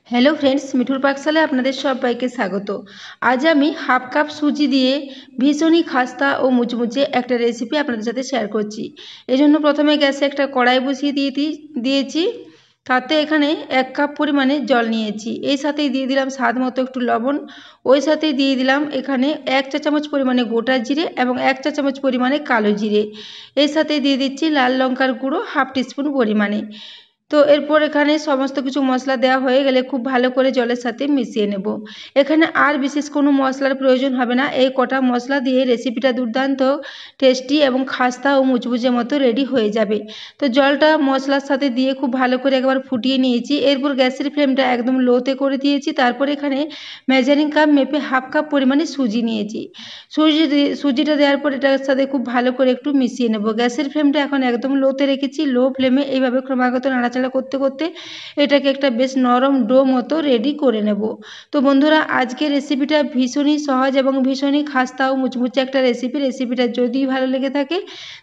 Hello friends, মিঠুর পাকশালায় আপনাদের সবাইকে স্বাগত। আজ আমি হাফ কাপ সুজি দিয়ে ভীষণই খাস্তা ও মুচমুচে একটা রেসিপি আপনাদের সাথে শেয়ার করছি। এজন্য প্রথমে গ্যাসে একটা কড়াই বসিয়ে দিয়েছি। তাতে এখানে 1 কাপ পরিমাণে জল নিয়েছি। এই সাথেই দিয়ে দিলাম স্বাদ মতো একটু লবণ। ওই সাথেই দিয়ে দিলাম এখানে 1 চা চামচ পরিমাণে গোটা জিরে এবং 1 চা চামচ পরিমাণে কালো জিরে। এর সাথে দিয়ে দিচ্ছি লাল লঙ্কার গুঁড়ো হাফ টিস্পুন পরিমাণে। তো এরপর এখানে সমস্ত কিছু মশলা দেওয়া হয়ে গেলে খুব ভালো করে জলের সাথে মিশিয়ে নেব। এখানে আর বিশেষ কোনো মশলার প্রয়োজন হবে না। এই কটা মশলা দিয়ে রেসিপিটা দুর্দান্ত টেস্টি এবং খাস্তা ও মুচমুচে মতো রেডি হয়ে যাবে। তো জলটা মশলার সাথে দিয়ে খুব ভালো করে একবার ফুটিয়ে নিয়েছি। এরপর গ্যাসের ফ্লেমটা একদম লোতে করে দিয়েছি। তারপর এখানে মেজারিং কাপ মেপে হাফ কাপ পরিমাণে সুজি নিয়েছি। সুজিটা দেওয়ার পর এটার সাথে খুব ভালো করে একটু মিশিয়ে নেব। গ্যাসের ফ্লেমটা এখন একদম লোতে রেখেছি। লো ফ্লেমে এইভাবে ক্রমাগত নাড়াচাড়া করতে করতে এটাকে একটা বেশ নরম ডো মতো রেডি করে নেব। তো বন্ধুরা, আজকের রেসিপিটা ভীষণই সহজ এবং ভীষণই খাস্তা ও মুচমুচে একটা রেসিপিটা যদি ভালো লেগে থাকে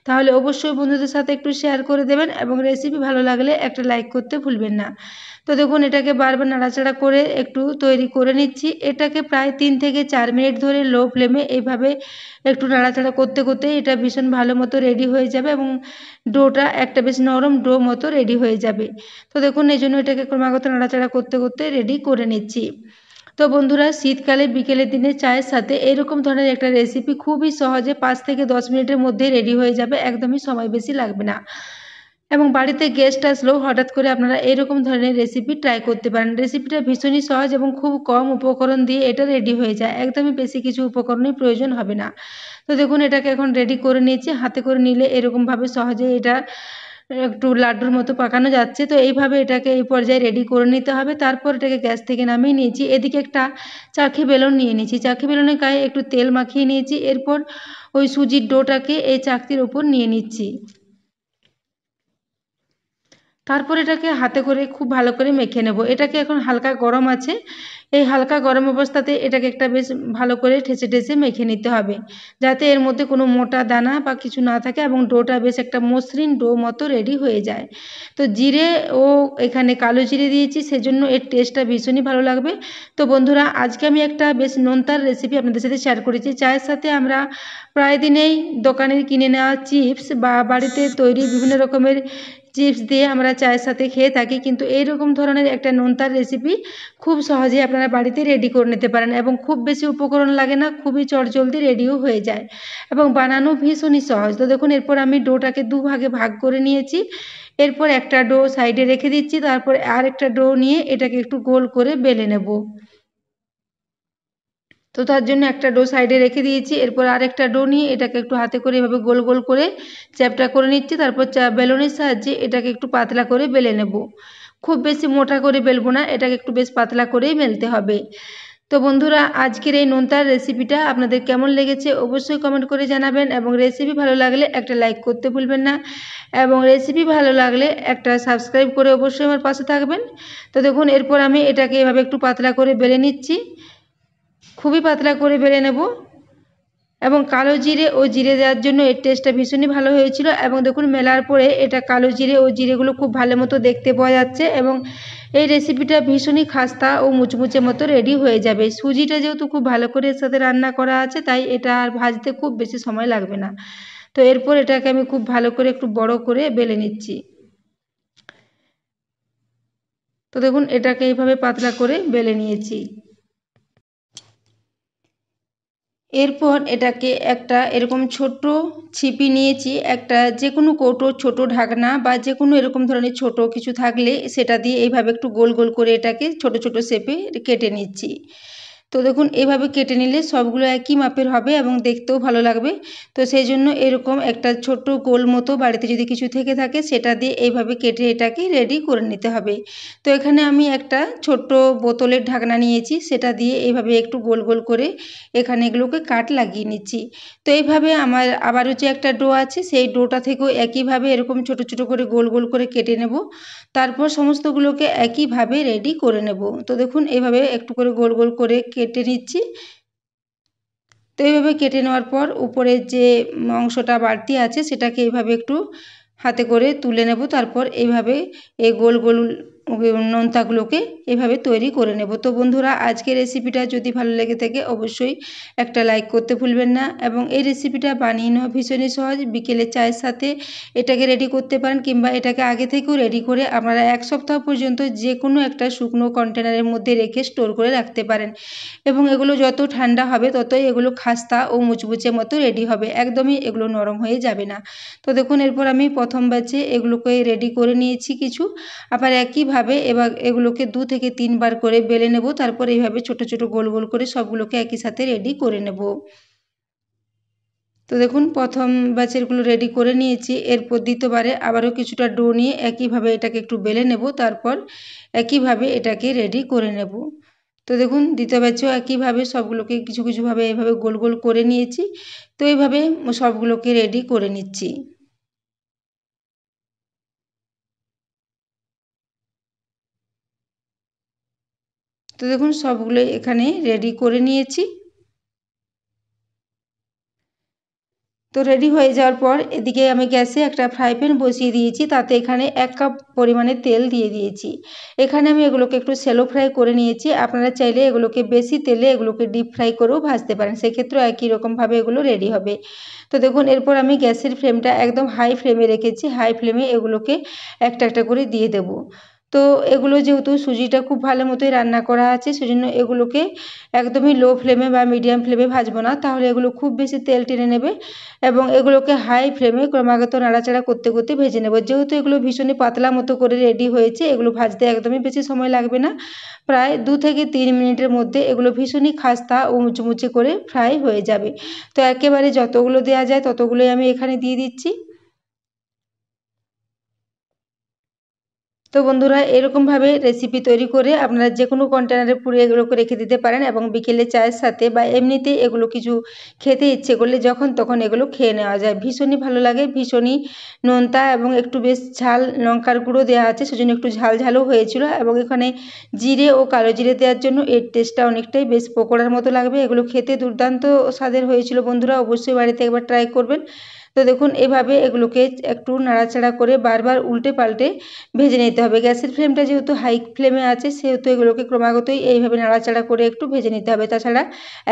তাহলে অবশ্যই বন্ধুদের সাথে একটু শেয়ার করে দেবেন এবং রেসিপি ভালো লাগলে একটা লাইক করতে ভুলবেন না। তো দেখুন, এটাকে বারবার নাড়াচাড়া করে একটু তৈরি করে নিচ্ছি। এটাকে প্রায় 3 থেকে 4 মিনিট ধরে লো ফ্লেমে এইভাবে একটু নাড়াচাড়া করতে করতে এটা ভীষণ ভালো মতো রেডি হয়ে যাবে এবং ডোটা একটা বেশ নরম ডো মতো রেডি হয়ে যাবে। তো দেখুন, এই জন্য এটাকে ক্রমাগত নাড়াচাড়া করতে করতে রেডি করে নিচ্ছি। তো বন্ধুরা, শীতকালে বিকেলের দিনে চায়ের সাথে এরকম ধরনের একটা রেসিপি খুবই সহজে 5 থেকে 10 মিনিটের মধ্যে রেডি হয়ে যাবে। একদমই সময় বেশি লাগবে না এবং বাড়িতে গেস্ট আসলেও হঠাৎ করে আপনারা এরকম ধরনের রেসিপি ট্রাই করতে পারেন। রেসিপিটা ভীষণই সহজ এবং খুব কম উপকরণ দিয়ে এটা রেডি হয়ে যায়। একদমই বেশি কিছু উপকরণের প্রয়োজন হবে না। তো দেখুন, এটাকে এখন রেডি করে নিয়েছি। হাতে করে নিলে এরকমভাবে সহজে এটা একটু লাড্ডুর মতো পাকানো যাচ্ছে। তো এইভাবে এটাকে এই পর্যায়ে রেডি করে নিতে হবে। তারপর এটাকে গ্যাস থেকে নামিয়ে নিয়েছি। এদিকে একটা চাকি বেলন নিয়ে নিয়েছি। চাকি বেলনের গায়ে একটু তেল মাখিয়ে নিয়েছি। এরপর ওই সুজির ডোটাকে এই চাকতির ওপর নিয়ে নিচ্ছি। তারপর এটাকে হাতে করে খুব ভালো করে মেখে নেব। এটাকে এখন হালকা গরম আছে। এই হালকা গরম অবস্থাতে এটাকে একটা বেশ ভালো করে ঠেসে ঠেসে মেখে নিতে হবে, যাতে এর মধ্যে কোনো মোটা দানা বা কিছু না থাকে এবং ডোটা বেশ একটা মসৃণ ডো মতো রেডি হয়ে যায়। তো জিরে ও এখানে কালো জিরে দিয়েছি, সেজন্য এর টেস্টটা ভীষণই ভালো লাগবে। তো বন্ধুরা, আজকে আমি একটা বেশ নোনতার রেসিপি আপনাদের সাথে শেয়ার করেছি। চায়ের সাথে আমরা প্রায় দিনেই দোকানের কিনে নেওয়া চিপস বা বাড়িতে তৈরি বিভিন্ন রকমের চিপস দিয়ে আমরা চায়ের সাথে খেয়ে থাকি, কিন্তু এইরকম ধরনের একটা নোনতার রেসিপি খুব সহজেই আপনারা বাড়িতে রেডি করে নিতে পারেন এবং খুব বেশি উপকরণ লাগে না, খুবই চটজলদি রেডিও হয়ে যায় এবং বানানো ভীষণই সহজ। তো দেখুন, এরপর আমি ডোটাকে দুভাগে ভাগ করে নিয়েছি। এরপর একটা ডো সাইডে রেখে দিচ্ছি। তারপর আর একটা ডো নিয়ে এটাকে একটু গোল করে বেলে নেব। তো তার জন্য একটা ডো সাইডে রেখে দিয়েছি। এরপর আরেকটা ডো নিয়ে এটাকে একটু হাতে করে এভাবে গোল গোল করে চ্যাপটা করে নিচ্ছি। তারপর বেলুনের সাহায্যে এটাকে একটু পাতলা করে বেলে নেব। খুব বেশি মোটা করে বেলবো না, এটাকে একটু বেশ পাতলা করেই বেলতে হবে। তো বন্ধুরা, আজকের এই নোনতার রেসিপিটা আপনাদের কেমন লেগেছে অবশ্যই কমেন্ট করে জানাবেন এবং রেসিপি ভালো লাগলে একটা লাইক করতে ভুলবেন না এবং রেসিপি ভালো লাগলে একটা সাবস্ক্রাইব করে অবশ্যই আমার পাশে থাকবেন। তো দেখুন, এরপর আমি এটাকে এভাবে একটু পাতলা করে বেলে নিচ্ছি। খুবই পাতলা করে বেলে নেব এবং কালো জিরে ও জিরে দেওয়ার জন্য এর টেস্টটা ভীষণই ভালো হয়েছিল এবং দেখুন, মেলার পরে এটা কালো জিরে ও জিরেগুলো খুব ভালো মতো দেখতে পাওয়া যাচ্ছে এবং এই রেসিপিটা ভীষণই খাস্তা ও মুচমুচে মতো রেডি হয়ে যাবে। সুজিটা যেহেতু খুব ভালো করে এর সাথে রান্না করা আছে, তাই এটা আর ভাজতে খুব বেশি সময় লাগবে না। তো এরপর এটাকে আমি খুব ভালো করে একটু বড় করে বেলে নিচ্ছি। তো দেখুন, এটাকে এইভাবে পাতলা করে বেলে নিয়েছি। এরপর এটাকে একটা এরকম ছোট ছিপি নিয়েছি, একটা যে কোনো কৌটো ছোট ঢাকনা বা যে কোনো এরকম ধরনের ছোট কিছু থাকলে সেটা দিয়ে এইভাবে একটু গোল গোল করে এটাকে ছোট ছোট শেপে কেটে নিচ্ছি। তো দেখুন, এভাবে কেটে নিলে সবগুলো একই মাপের হবে এবং দেখতেও ভালো লাগবে। তো সেই জন্য এরকম একটা ছোট্ট গোল মতো বাড়িতে যদি কিছু থেকে থাকে সেটা দিয়ে এইভাবে কেটে এটাকে রেডি করে নিতে হবে। তো এখানে আমি একটা ছোট্ট বোতলের ঢাকনা নিয়েছি, সেটা দিয়ে এইভাবে একটু গোল গোল করে এখানে এগুলোকে কাট লাগিয়ে নিচ্ছি। তো এইভাবে আমার আবারও যে একটা ডো আছে সেই ডোটা থেকেও একইভাবে এরকম ছোট ছোট করে গোল গোল করে কেটে নেব। তারপর সমস্তগুলোকে একইভাবে রেডি করে নেব। তো দেখুন, এইভাবে একটু করে গোল গোল করে কেটে নিচ্ছি। তো এইভাবে কেটে নেওয়ার পর উপরের যে অংশটা বাড়তি আছে সেটাকে এইভাবে একটু হাতে করে তুলে নেব। তারপর এইভাবে এই গোল গোল নোনতাগুলোকে এভাবে তৈরি করে নেব। তো বন্ধুরা, আজকের রেসিপিটা যদি ভালো লেগে থাকে অবশ্যই একটা লাইক করতে ভুলবেন না। এবং এই রেসিপিটা বানিয়ে নেওয়া ভীষণই সহজ। বিকেলে চায়ের সাথে এটাকে রেডি করতে পারেন, কিংবা এটাকে আগে থেকেও রেডি করে আপনারা 1 সপ্তাহ পর্যন্ত যে কোনো একটা শুকনো কন্টেনারের মধ্যে রেখে স্টোর করে রাখতে পারেন। এবং এগুলো যত ঠান্ডা হবে ততই এগুলো খাস্তা ও মুচমুচে মতো রেডি হবে, একদমই এগুলো নরম হয়ে যাবে না। তো দেখুন, এরপর আমি প্রথম ব্যাচে এগুলোকে রেডি করে নিয়েছি কিছু। আবার একইভাবে এবার এগুলোকে 2 থেকে 3 বার করে বেলে নেব। তারপর এইভাবে ছোট ছোট গোল গোল করে সবগুলোকে একই সাথে রেডি করে নেব। তো দেখুন, প্রথম ব্যাচেরগুলো রেডি করে নিয়েছি। এরপর দ্বিতীয়বারে আবারও কিছুটা ডো নিয়ে একইভাবে এটাকে একটু বেলে নেব। তারপর একইভাবে এটাকে রেডি করে নেব। তো দেখুন, দ্বিতীয় ব্যাচেও একইভাবে সবগুলোকে কিছু কিছুভাবে এইভাবে গোল গোল করে নিয়েছি। তো এইভাবে সবগুলোকে রেডি করে নিচ্ছি। তো দেখুন, সবগুলো এখানে রেডি করে নিয়েছি। তো রেডি হয়ে যাওয়ার পর এদিকে আমি গ্যাসে একটা ফ্রাই প্যান বসিয়ে দিয়েছি। তাতে এখানে 1 কাপ পরিমাণে তেল দিয়ে দিয়েছি। এখানে আমি এগুলোকে একটু শ্যালো ফ্রাই করে নিয়েছি। আপনারা চাইলে এগুলোকে বেশি তেলে এগুলোকে ডিপ ফ্রাই করেও ভাজতে পারেন, সেক্ষেত্রেও একই রকমভাবে এগুলো রেডি হবে। তো দেখুন, এরপর আমি গ্যাসের ফ্লেমটা একদম হাই ফ্লেমে রেখেছি। হাই ফ্লেমে এগুলোকে একটা একটা করে দিয়ে দেবো। তো এগুলো যেহেতু সুজিটা খুব ভালো মতোই রান্না করা আছে, সেজন্য এগুলোকে একদমই লো ফ্লেমে বা মিডিয়াম ফ্লেমে ভাজবো না, তাহলে এগুলো খুব বেশি তেল টেনে নেবে। এবং এগুলোকে হাই ফ্লেমে ক্রমাগত নাড়াচাড়া করতে করতে ভেজে নেব। যেহেতু এগুলো ভীষণই পাতলা মতো করে রেডি হয়েছে, এগুলো ভাজতে একদমই বেশি সময় লাগবে না। প্রায় 2 থেকে 3 মিনিটের মধ্যে এগুলো ভীষণই খাস্তা ও মুচমুচে করে ফ্রাই হয়ে যাবে। তো একেবারে যতগুলো দেওয়া যায় ততগুলোই আমি এখানে দিয়ে দিচ্ছি। তো বন্ধুরা, এরকমভাবে রেসিপি তৈরি করে আপনারা যে কোনো কন্টেনারে পুরে এগুলোকে রেখে দিতে পারেন। এবং বিকেলে চায়ের সাথে বা এমনিতেই এগুলো কিছু খেতে ইচ্ছে করলে যখন তখন এগুলো খেয়ে নেওয়া যায়। ভীষণই ভালো লাগে, ভীষণই নোনতা, এবং একটু বেশ ঝাল লঙ্কার গুঁড়ো দেওয়া আছে, সেজন্য একটু ঝাল ঝালও হয়েছিল। এবং এখানে জিরে ও কালো জিরে দেওয়ার জন্য এর টেস্টটা অনেকটাই বেশ পকোড়ার মতো লাগবে। এগুলো খেতে দুর্দান্ত স্বাদের হয়েছিল বন্ধুরা, অবশ্যই বাড়িতে একবার ট্রাই করবেন। তো দেখুন, এভাবে এগুলোকে একটু নাড়াচাড়া করে বারবার উল্টে পাল্টে ভেজে নিতে হবে। গ্যাসের ফ্লেমটা যেহেতু হাই ফ্লেমে আছে, সেহেতু এগুলোকে ক্রমাগতই এইভাবে নাড়াচাড়া করে একটু ভেজে নিতে হবে। তাছাড়া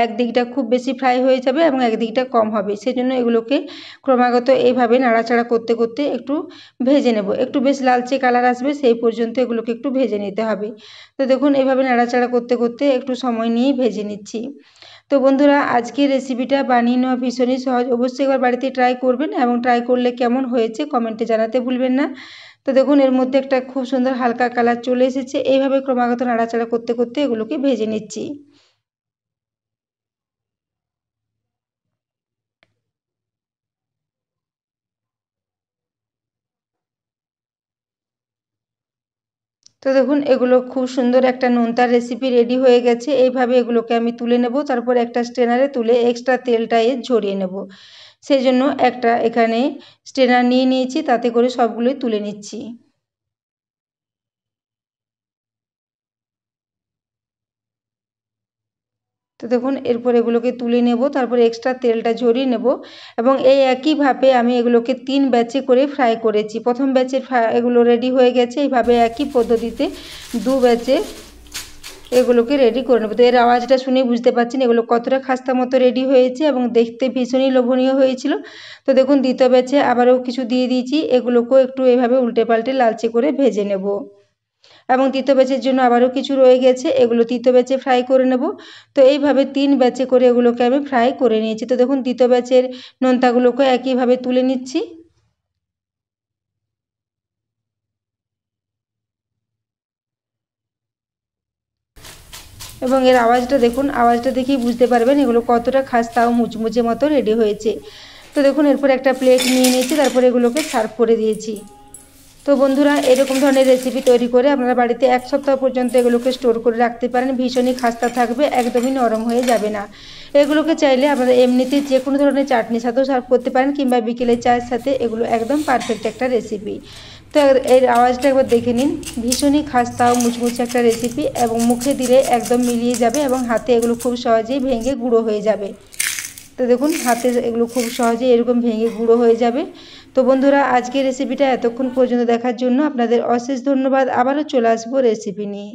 একদিকটা খুব বেশি ফ্রাই হয়ে যাবে এবং একদিকটা কম হবে, সেজন্য এগুলোকে ক্রমাগত এইভাবে নাড়াচাড়া করতে করতে একটু ভেজে নেব। একটু বেশ লালচে কালার আসবে সেই পর্যন্ত এগুলোকে একটু ভেজে নিতে হবে। তো দেখুন, এইভাবে নাড়াচাড়া করতে করতে একটু সময় নিয়ে ভেজে নিচ্ছি। তো বন্ধুরা, আজকের রেসিপিটা বানিয়ে নেওয়া ভীষণই সহজ। অবশ্যই একবার বাড়িতে ট্রাই করবেন, এবং ট্রাই করলে কেমন হয়েছে কমেন্টে জানাতে ভুলবেন না। তো দেখুন, এর মধ্যে একটা খুব সুন্দর হালকা কালার চলে এসেছে। এইভাবে ক্রমাগত নাড়াচাড়া করতে করতে এগুলোকে ভেজে নিচ্ছি। তো দেখুন, এগুলো খুব সুন্দর একটা নোনতার রেসিপি রেডি হয়ে গেছে। এইভাবে এগুলোকে আমি তুলে নেব। তারপর একটা স্ট্রেনারে তুলে এক্সট্রা তেলটা ঝরিয়ে নেব। সেই জন্য একটা এখানে স্ট্রেনার নিয়ে নিয়েছি, তাতে করে সবগুলোই তুলে নিচ্ছি। তো দেখুন, এরপর এগুলোকে তুলে নেব, তারপর এক্সট্রা তেলটা ঝরিয়ে নেব। এবং এই একইভাবে আমি এগুলোকে 3 ব্যাচে করে ফ্রাই করেছি। প্রথম ব্যাচের এগুলো রেডি হয়ে গেছে। এইভাবে একই পদ্ধতিতে 2 ব্যাচে এগুলোকে রেডি করে নেব। তো এর আওয়াজটা শুনে বুঝতে পারছেন এগুলো কতটা খাস্তা মতো রেডি হয়েছে, এবং দেখতে ভীষণই লোভনীয় হয়েছিল। তো দেখুন, দ্বিতীয় ব্যাচে আবারও কিছু দিয়ে দিয়েছি। এগুলোকেও একটু এভাবে উল্টে পাল্টে লালচে করে ভেজে নেব। এবং তৃতীয় ব্যাচের জন্য আবারও কিছু রয়ে গেছে, এগুলো তৃতীয় ব্যাচে ফ্রাই করে নেব। তো এইভাবে 3 ব্যাচে করে এগুলোকে আমি ফ্রাই করে নিয়েছি। তো দেখুন, তৃতীয় ব্যাচের নোনতাগুলোকে একইভাবে তুলে নিচ্ছি। এবং এর আওয়াজটা দেখুন, আওয়াজটা দেখেই বুঝতে পারবেন এগুলো কতটা খাস্তা ও মুচমুচে মতো রেডি হয়েছে। তো দেখুন, এরপর একটা প্লেট নিয়ে নিয়েছি, তারপর এগুলোকে সার্ভ করে দিয়েছি। তো বন্ধুরা, এরকম ধরনের রেসিপি তৈরি করে আপনারা বাড়িতে 1 সপ্তাহ পর্যন্ত এগুলোকে স্টোর করে রাখতে পারেন। ভীষণই খাস্তা থাকবে, একদমই নরম হয়ে যাবে না। এগুলোকে চাইলে আপনারা এমনিতে যে কোনো ধরনের চাটনির সাথেও সার্ভ করতে পারেন, কিংবা বিকেলে চায়ের সাথে এগুলো একদম পারফেক্ট একটা রেসিপি। তো এর আওয়াজটা একবার দেখে নিন। ভীষণই খাস্তা ও মুচমুচে একটা রেসিপি, এবং মুখে দিলে একদম মিলিয়ে যাবে, এবং হাতে এগুলো খুব সহজেই ভেঙে গুঁড়ো হয়ে যাবে। তো দেখুন, হাতে এগুলো খুব সহজেই এরকম ভেঙে গুঁড়ো হয়ে যাবে। তো তো বন্ধুরা, আজকের রেসিপিটা এতক্ষণ পর্যন্ত দেখার জন্য আপনাদের অশেষ ধন্যবাদ। আবারও চলে আসবো রেসিপি নিয়ে।